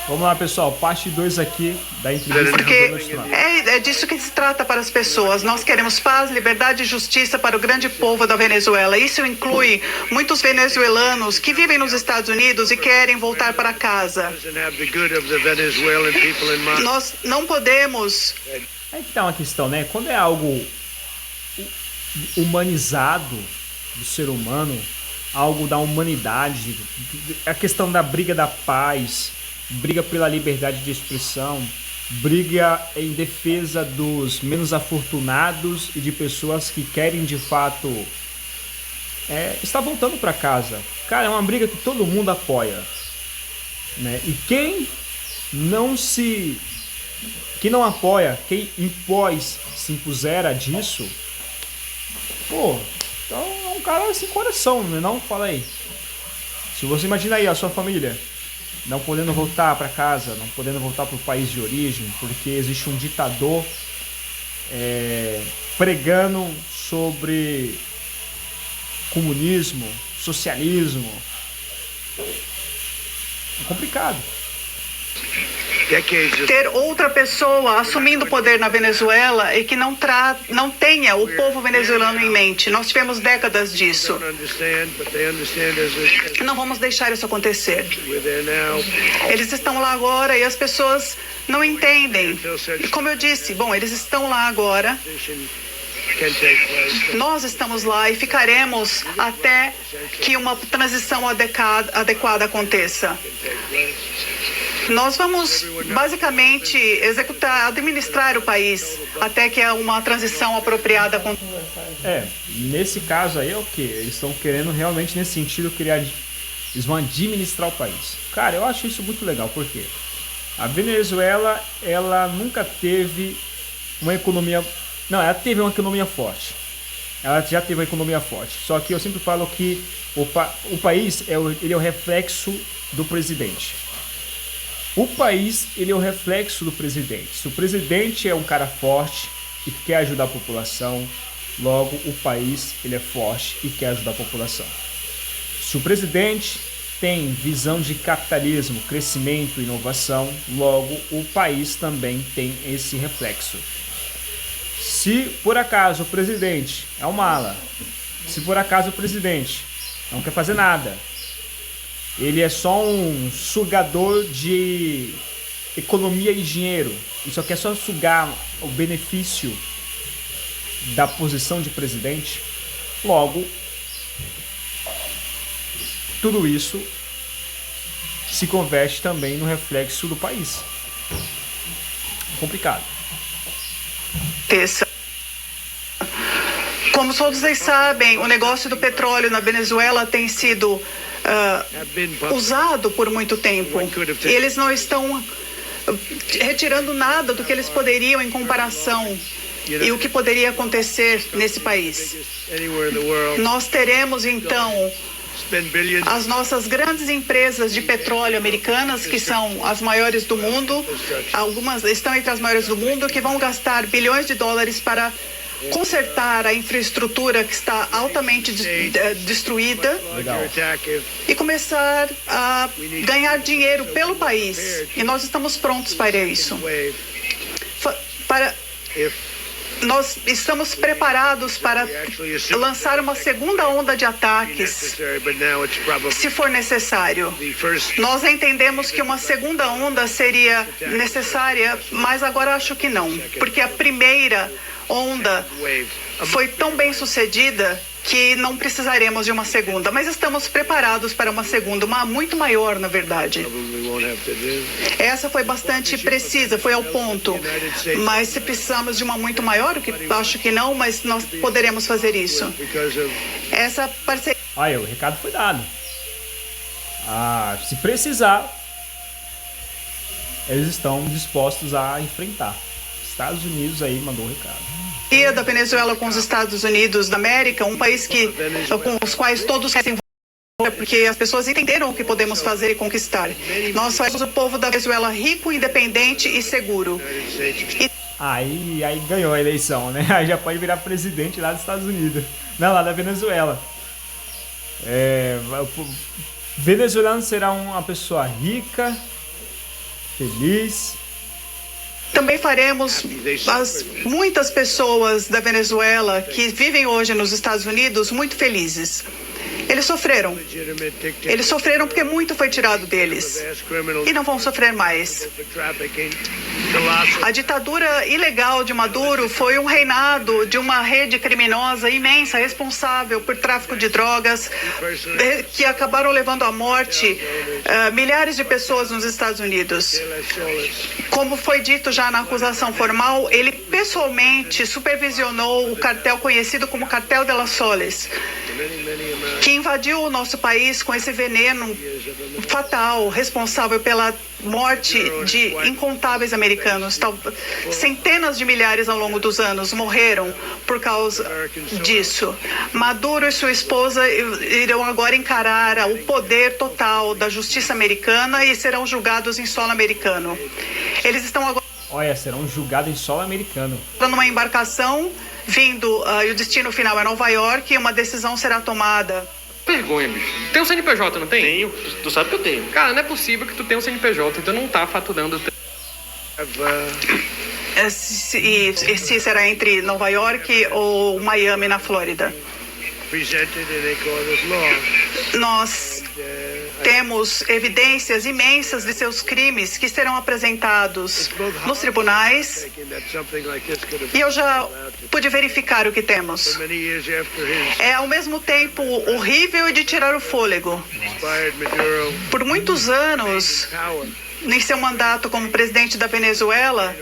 Vamos lá, pessoal, parte 2 aqui da entrevista do Porque Donald Trump. é disso que se trata para as pessoas. Nós queremos paz, liberdade e justiça para o grande povo da Venezuela. Isso inclui muitos venezuelanos que vivem nos Estados Unidos e querem voltar para casa. Nós não podemos... Aí que tá uma questão, né? Quando é algo humanizado do ser humano, algo da humanidade, a questão da briga da paz, briga pela liberdade de expressão, briga em defesa dos menos afortunados e de pessoas que querem de fato estar voltando para casa. Cara, é uma briga que todo mundo apoia, né? E quem não apoia, quem se impusera disso, pô, então é um cara sem coração, né? Não, fala aí. Se você imagina aí a sua família não podendo voltar para casa, não podendo voltar para o país de origem, porque existe um ditador pregando sobre comunismo, socialismo. É complicado. Ter outra pessoa assumindo o poder na Venezuela e que não tenha o povo venezuelano em mente. Nós tivemos décadas disso. Não vamos deixar isso acontecer. Eles estão lá agora e as pessoas não entendem. E como eu disse, eles estão lá agora. Nós estamos lá e ficaremos até que uma transição adequada aconteça. Nós vamos basicamente administrar o país até que uma transição apropriada aconteça. Nesse caso aí é o que? Eles estão querendo realmente nesse sentido eles vão administrar o país. Cara, eu acho isso muito legal, porque a Venezuela, ela nunca teve uma economia... Não, ela teve uma economia forte. Ela já teve uma economia forte. Só que eu sempre falo que o país ele é o reflexo do presidente. O país, ele é o reflexo do presidente. Se o presidente é um cara forte e quer ajudar a população, logo o país, ele é forte e quer ajudar a população. Se o presidente tem visão de capitalismo, crescimento, inovação, logo o país também tem esse reflexo. Se por acaso o presidente é um mala, se por acaso o presidente não quer fazer nada, ele é só um sugador de economia e dinheiro, e só quer só sugar o benefício da posição de presidente, logo, tudo isso se converte também no reflexo do país. Complicado. Como todos vocês sabem, o negócio do petróleo na Venezuela tem sido usado por muito tempo. E eles não estão retirando nada do que eles poderiam em comparação e o que poderia acontecer nesse país. Nós teremos então as nossas grandes empresas de petróleo americanas, que são as maiores do mundo, algumas estão entre as maiores do mundo, que vão gastar bilhões de dólares para consertar a infraestrutura que está altamente destruída. Legal. E começar a ganhar dinheiro pelo país. E nós estamos prontos para isso. Nós estamos preparados para lançar uma segunda onda de ataques, se for necessário. Nós entendemos que uma segunda onda seria necessária, mas agora acho que não, porque a primeira onda foi tão bem sucedida que não precisaremos de uma segunda, mas estamos preparados para uma segunda, uma muito maior, na verdade. Essa foi bastante precisa, foi ao ponto, mas se precisamos de uma muito maior, o que acho que não, mas nós poderemos fazer isso. Essa parceria... Aí, o recado foi dado. Se precisar, eles estão dispostos a enfrentar. Estados Unidos aí mandou o recado. Da Venezuela com os Estados Unidos da América, um país com os quais todos se envolvem, porque as pessoas entenderam o que podemos fazer e conquistar. Nós somos o povo da Venezuela rico, independente e seguro. Aí ganhou a eleição, né? Aí já pode virar presidente lá dos Estados Unidos. Não, lá da Venezuela. Venezuelano será uma pessoa rica, feliz. Também faremos muitas pessoas da Venezuela que vivem hoje nos Estados Unidos muito felizes. Eles sofreram. Eles sofreram porque muito foi tirado deles. E não vão sofrer mais. A ditadura ilegal de Maduro foi um reinado de uma rede criminosa imensa, responsável por tráfico de drogas, que acabaram levando à morte milhares de pessoas nos Estados Unidos. Como foi dito já na acusação formal, ele pessoalmente supervisionou o cartel conhecido como Cartel de las Soles, que invadiu o nosso país com esse veneno fatal, responsável pela morte de incontáveis americanos. Centenas de milhares ao longo dos anos morreram por causa disso. Maduro e sua esposa irão agora encarar o poder total da justiça americana e serão julgados em solo americano. Eles estão agora... Olha, serão julgados em solo americano. Numa embarcação vindo, e o destino final é Nova York, e uma decisão será tomada. Vergonha, bicho. Tem um CNPJ, não tem? Tenho. Tu sabe que eu tenho. Cara, não é possível que tu tenha um CNPJ, então não tá faturando. Se será entre Nova York ou Miami, na Flórida. Nós temos evidências imensas de seus crimes que serão apresentados nos tribunais, e eu já pude verificar o que temos. É ao mesmo tempo horrível e de tirar o fôlego. Por muitos anos, em seu mandato como presidente da Venezuela,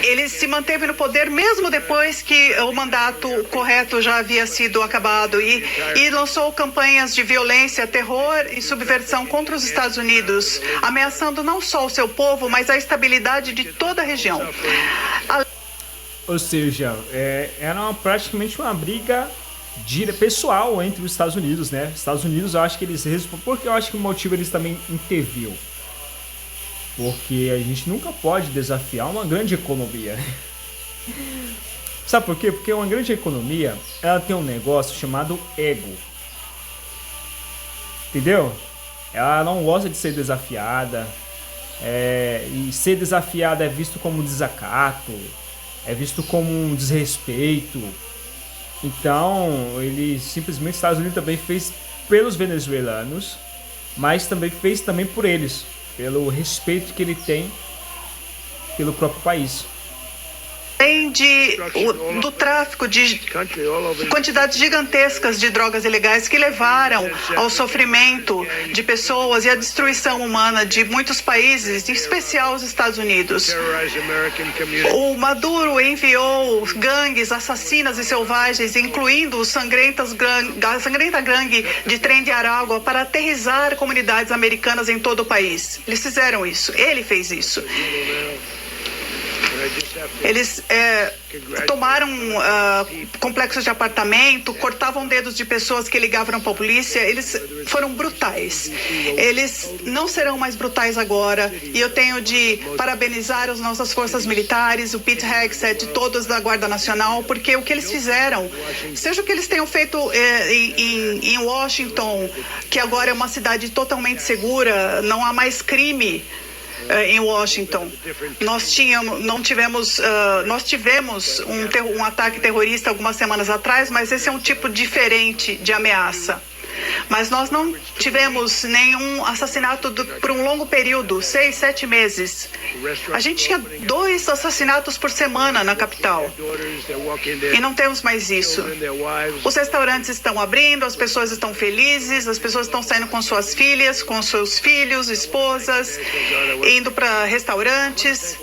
ele se manteve no poder mesmo depois que o mandato correto já havia sido acabado, e lançou campanhas de violência, terror e subversão contra os Estados Unidos, ameaçando não só o seu povo, mas a estabilidade de toda a região. Ou seja, era praticamente uma briga pessoal entre os Estados Unidos, né? Os Estados Unidos, eu acho que eles... Porque eu acho que o motivo eles também interviu. Porque a gente nunca pode desafiar uma grande economia. Sabe por quê? Porque uma grande economia, ela tem um negócio chamado ego. Entendeu? Ela não gosta de ser desafiada. E ser desafiada é visto como um desacato. É visto como um desrespeito. Então, ele simplesmente, os Estados Unidos também fez pelos venezuelanos, mas também fez também por eles, pelo respeito que ele tem pelo próprio país. Além do tráfico de quantidades gigantescas de drogas ilegais que levaram ao sofrimento de pessoas e à destruição humana de muitos países, em especial os Estados Unidos. O Maduro enviou gangues assassinas e selvagens, incluindo a sangrenta gangue de Trem de Aragua, para aterrissar comunidades americanas em todo o país. Eles fizeram isso. Ele fez isso. Eles tomaram complexos de apartamento, cortavam dedos de pessoas que ligavam para a polícia. Eles foram brutais. Eles não serão mais brutais agora. E eu tenho de parabenizar as nossas forças militares, o Pete Hegseth, todos da Guarda Nacional, porque o que eles fizeram, seja o que eles tenham feito em Washington, que agora é uma cidade totalmente segura, não há mais crime em Washington. Nós tivemos um ataque terrorista algumas semanas atrás, mas esse é um tipo diferente de ameaça. Mas nós não tivemos nenhum assassinato por um longo período, 6, 7 meses. A gente tinha 2 assassinatos por semana na capital. E não temos mais isso. Os restaurantes estão abrindo, as pessoas estão felizes, as pessoas estão saindo com suas filhas, com seus filhos, esposas, indo para restaurantes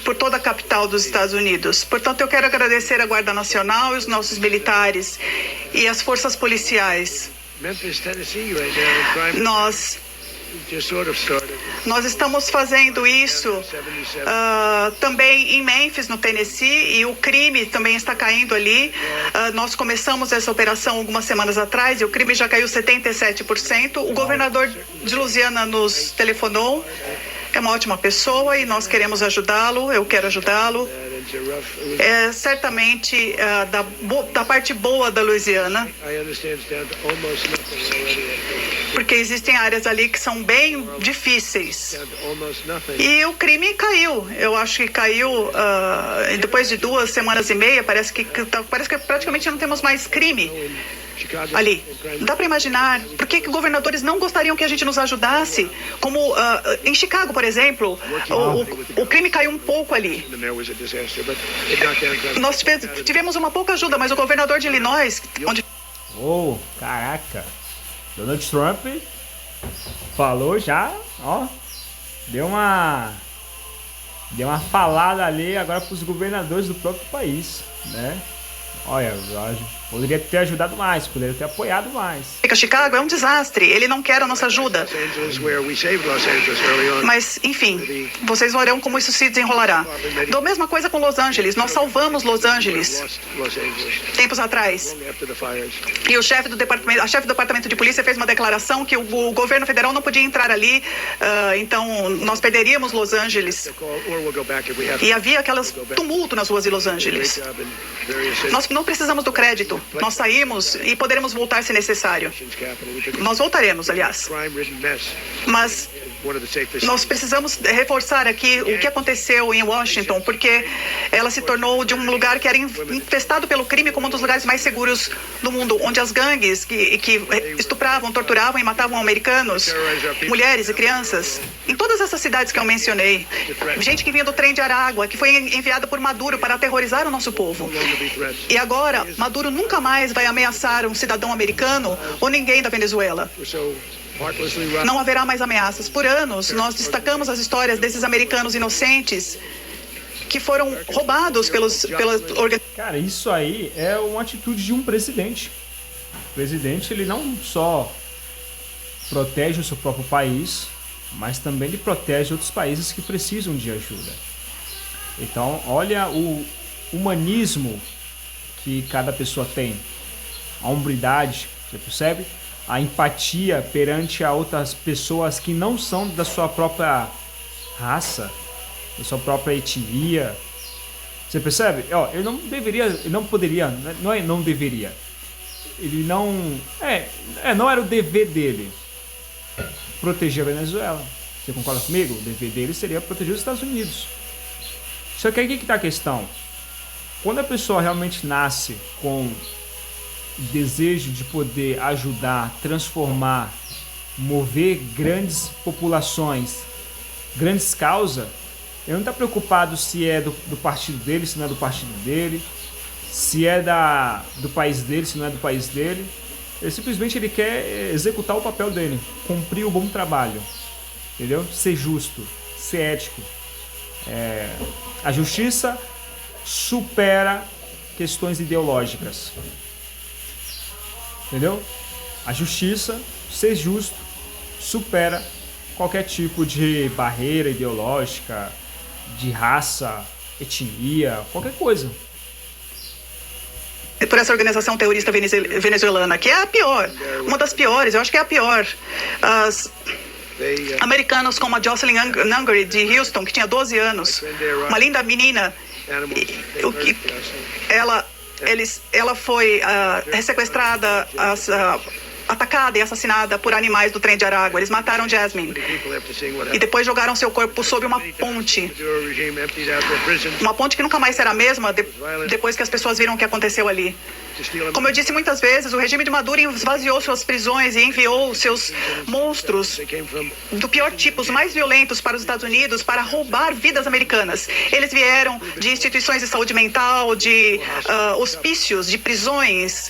por toda a capital dos Estados Unidos. Portanto, eu quero agradecer à Guarda Nacional e os nossos militares e as forças policiais. Nós estamos fazendo isso também em Memphis, no Tennessee, e o crime também está caindo ali. Nós começamos essa operação algumas semanas atrás e o crime já caiu 77%. O governador de Louisiana nos telefonou. É uma ótima pessoa e nós queremos ajudá-lo, eu quero ajudá-lo. Certamente da parte boa da Louisiana. porque existem áreas ali que são bem difíceis. E o crime caiu. Eu acho que caiu depois de 2 semanas e meia. Parece que praticamente não temos mais crime ali. Dá para imaginar por que governadores não gostariam que a gente nos ajudasse? Como em Chicago, por exemplo, o crime caiu um pouco ali. Nós tivemos uma pouca ajuda, mas o governador de Illinois, onde... Oh, caraca. Donald Trump falou já, ó, deu uma falada ali agora para os governadores do próprio país, né? Olha, poderia ter ajudado mais, poderia ter apoiado mais. Chicago é um desastre, ele não quer a nossa ajuda. Mas, enfim, vocês verão como isso se desenrolará. Da mesma coisa com Los Angeles, nós salvamos Los Angeles tempos atrás. E a chefe do departamento de polícia fez uma declaração que o governo federal não podia entrar ali, então nós perderíamos Los Angeles. E havia aquelas tumulto nas ruas de Los Angeles. Nós não precisamos do crédito. Nós saímos e poderemos voltar se necessário. Nós voltaremos, aliás. Mas nós precisamos reforçar aqui o que aconteceu em Washington, porque ela se tornou de um lugar que era infestado pelo crime como um dos lugares mais seguros do mundo, onde as gangues que estupravam, torturavam e matavam americanos, mulheres e crianças. Em todas essas cidades que eu mencionei, gente que vinha do trem de Aragua, que foi enviada por Maduro para aterrorizar o nosso povo. E agora, Maduro nunca mais vai ameaçar um cidadão americano ou ninguém da Venezuela. Não haverá mais ameaças. Por anos, nós destacamos as histórias desses americanos inocentes que foram roubados pela organização. Cara, isso aí é uma atitude de um presidente. O presidente, ele não só protege o seu próprio país, mas também ele protege outros países que precisam de ajuda. Então, olha o humanismo que cada pessoa tem, a hombridade, você percebe? A empatia perante a outras pessoas que não são da sua própria raça, da sua própria etnia. Você percebe? Ó, ele não deveria, ele não poderia, não deveria. Ele não era o dever dele proteger a Venezuela. Você concorda comigo? O dever dele seria proteger os Estados Unidos. Só que aí que está a questão. Quando a pessoa realmente nasce com desejo de poder ajudar, transformar, mover grandes populações, grandes causas, ele não está preocupado se é do partido dele, se não é do partido dele, se é do país dele, se não é do país dele. Ele simplesmente quer executar o papel dele, cumprir o bom trabalho, entendeu? Ser justo, ser ético. A justiça supera questões ideológicas. Entendeu? A justiça, ser justo, supera qualquer tipo de barreira ideológica, de raça, etnia, qualquer coisa. Por essa organização terrorista venezuelana, que é a pior, uma das piores, eu acho que é a pior. Americanos como a Jocelyn Nungery de Houston, que tinha 12 anos, uma linda menina, ela foi sequestrada, atacada e assassinada por animais do trem de Aragua. Eles mataram Jasmine e depois jogaram seu corpo sob uma ponte que nunca mais será a mesma depois que as pessoas viram o que aconteceu ali. Como eu disse muitas vezes, o regime de Maduro esvaziou suas prisões e enviou seus monstros do pior tipo, os mais violentos, para os Estados Unidos para roubar vidas americanas. Eles vieram de instituições de saúde mental, de hospícios, de prisões.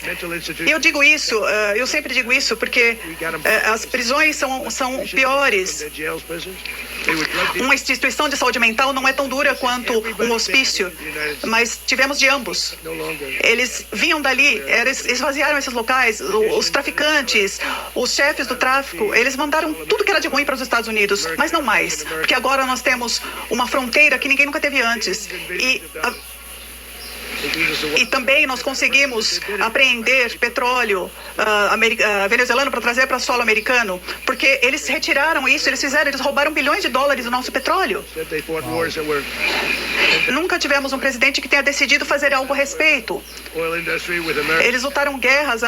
E eu digo isso, eu sempre digo isso porque as prisões são piores. Uma instituição de saúde mental não é tão dura quanto um hospício, mas tivemos de ambos. Eles vinham dali, eles esvaziaram esses locais, os traficantes, os chefes do tráfico, eles mandaram tudo que era de ruim para os Estados Unidos, mas não mais, porque agora nós temos uma fronteira que ninguém nunca teve antes. E também nós conseguimos apreender petróleo venezuelano para trazer para solo americano, porque eles retiraram isso, eles roubaram bilhões de dólares do nosso petróleo. Nunca tivemos um presidente que tenha decidido fazer algo a respeito. Eles lutaram guerras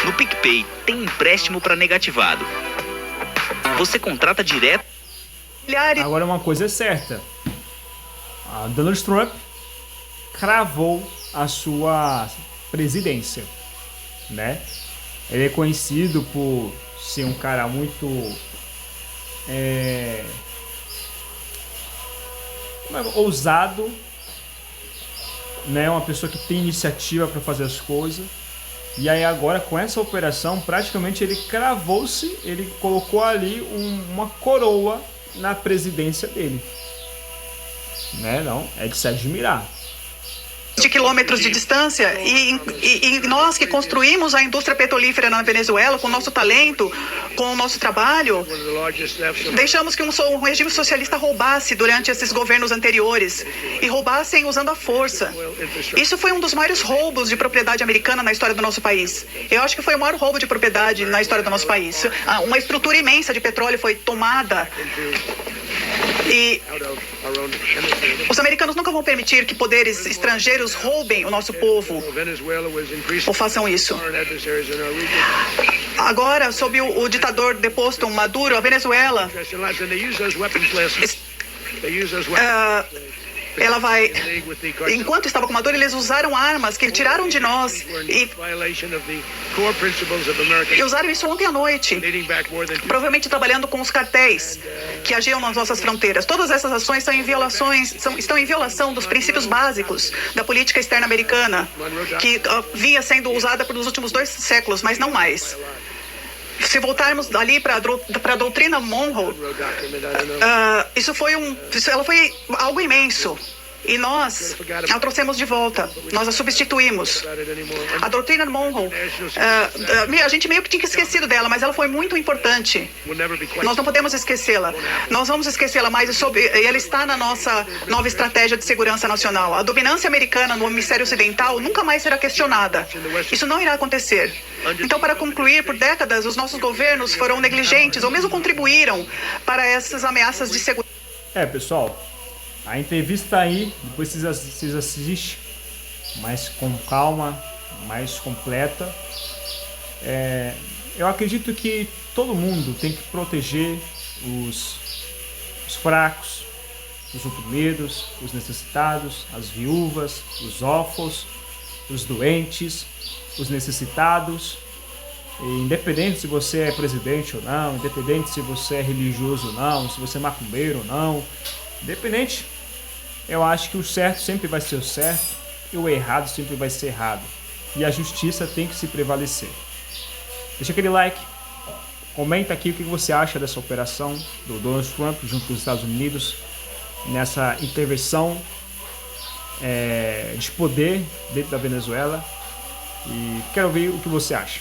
no PicPay tem empréstimo para negativado. Você contrata direto. Agora uma coisa é certa. A Donald Trump cravou a sua presidência, né? Ele é conhecido por ser um cara muito ousado, né? Uma pessoa que tem iniciativa para fazer as coisas. E aí agora com essa operação praticamente ele cravou-se, ele colocou ali uma coroa na presidência dele, né? Não, é de se admirar. De quilômetros de distância e nós que construímos a indústria petrolífera na Venezuela com o nosso talento, com o nosso trabalho, deixamos que um regime socialista roubasse durante esses governos anteriores e roubassem usando a força. Isso foi um dos maiores roubos de propriedade americana na história do nosso país. Eu acho que foi o maior roubo de propriedade na história do nosso país. Uma estrutura imensa de petróleo foi tomada. E os americanos nunca vão permitir que poderes estrangeiros roubem o nosso povo ou façam isso. Agora, sob o ditador deposto Maduro, a Venezuela ela vai... Enquanto estava com Maduro, eles usaram armas que tiraram de nós e usaram isso ontem à noite, provavelmente trabalhando com os cartéis que agiam nas nossas fronteiras. Todas essas ações estão em violação dos princípios básicos da política externa americana, que vinha sendo usada pelos últimos 2 séculos, mas não mais. Se voltarmos ali para a doutrina Monroe, ela foi algo imenso. E nós a trouxemos de volta, nós a substituímos. A doutrina Monroe, a gente meio que tinha esquecido dela, mas ela foi muito importante. Nós não podemos esquecê-la. Nós vamos esquecê-la mais e ela está na nossa nova estratégia de segurança nacional. A dominância americana no hemisfério ocidental nunca mais será questionada. Isso não irá acontecer. Então, para concluir, por décadas, os nossos governos foram negligentes ou mesmo contribuíram para essas ameaças de segurança. Pessoal, a entrevista aí, depois vocês assistem mais com calma, mais completa. Eu acredito que todo mundo tem que proteger os fracos, os oprimidos, os necessitados, as viúvas, os órfãos, os doentes, os necessitados. E independente se você é presidente ou não, independente se você é religioso ou não, se você é macumbeiro ou não, independente, eu acho que o certo sempre vai ser o certo e o errado sempre vai ser errado. E a justiça tem que se prevalecer. Deixa aquele like, comenta aqui o que você acha dessa operação do Donald Trump junto com os Estados Unidos nessa intervenção de poder dentro da Venezuela. E quero ver o que você acha.